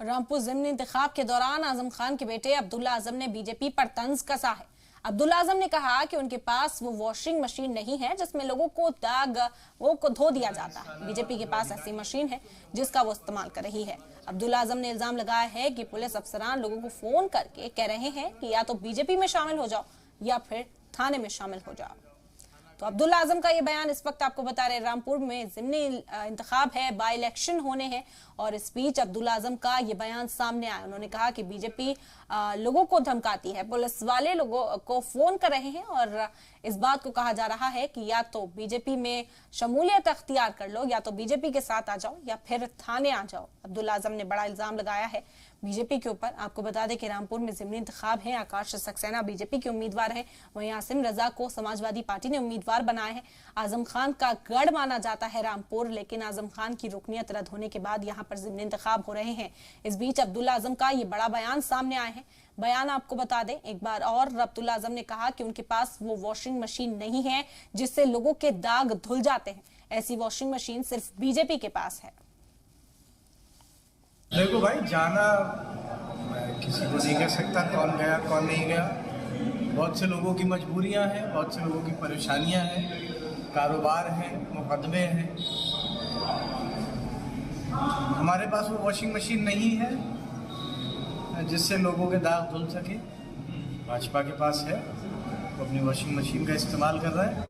रामपुर ज़िमनी इंतखाब के दौरान आजम खान के बेटे अब्दुल्ला आजम ने बीजेपी पर तंज कसा है। अब्दुल्ला आजम ने कहा कि उनके पास वो वॉशिंग मशीन नहीं है जिसमें लोगों को को धो दिया जाता है। बीजेपी के पास ऐसी मशीन है जिसका वो इस्तेमाल कर रही है। अब्दुल्ला आजम ने इल्जाम लगाया है कि पुलिस अफसरान लोगों को फोन करके कह रहे हैं कि या तो बीजेपी में शामिल हो जाओ या फिर थाने में शामिल हो जाओ। तो अब्दुल्ला आजम का ये बयान इस वक्त आपको बता रहे रामपुर में ज़िमनी इंतखाब है, बाई इलेक्शन होने हैं और इस बीच अब्दुल्ला आजम का ये बयान सामने आया। उन्होंने कहा कि बीजेपी लोगों को धमकाती है, पुलिस वाले लोगों को फोन कर रहे हैं और इस बात को कहा जा रहा है कि या तो बीजेपी में शमूलियत अख्तियार कर लो या तो बीजेपी के साथ आ जाओ या फिर थाने आ जाओ। अब्दुल्ला आजम ने बड़ा इल्जाम लगाया है बीजेपी के ऊपर। आपको बता दें कि रामपुर में ज़िमनी इंतखाब है। आकाश सक्सेना बीजेपी के उम्मीदवार हैं, वहीं आसिम रजा को समाजवादी पार्टी ने उम्मीदवार बनाया है। आजम खान का गढ़ माना जाता है रामपुर, लेकिन आजम खान की रुकनियत रद्द होने के बाद यहाँ पर ज़िमनी इंतखाब हो रहे हैं। इस बीच अब्दुल्ला आजम का ये बड़ा बयान सामने आया है। बयान आपको बता दें एक बार और, अब्दुल्ला आजम ने कहा कि उनके पास वो वॉशिंग मशीन नहीं है जिससे लोगों के दाग धुल जाते हैं। ऐसी वॉशिंग मशीन सिर्फ बीजेपी के पास है। देखो भाई, जाना मैं किसी को नहीं कह सकता कौन गया कौन नहीं गया। बहुत से लोगों की मजबूरियां हैं, बहुत से लोगों की परेशानियां हैं, कारोबार है, मुकदमे हैं। हमारे पास वो वॉशिंग मशीन नहीं है जिससे लोगों के दाग धुल सके। भाजपा के पास है, वो अपनी वॉशिंग मशीन का इस्तेमाल कर रहा है।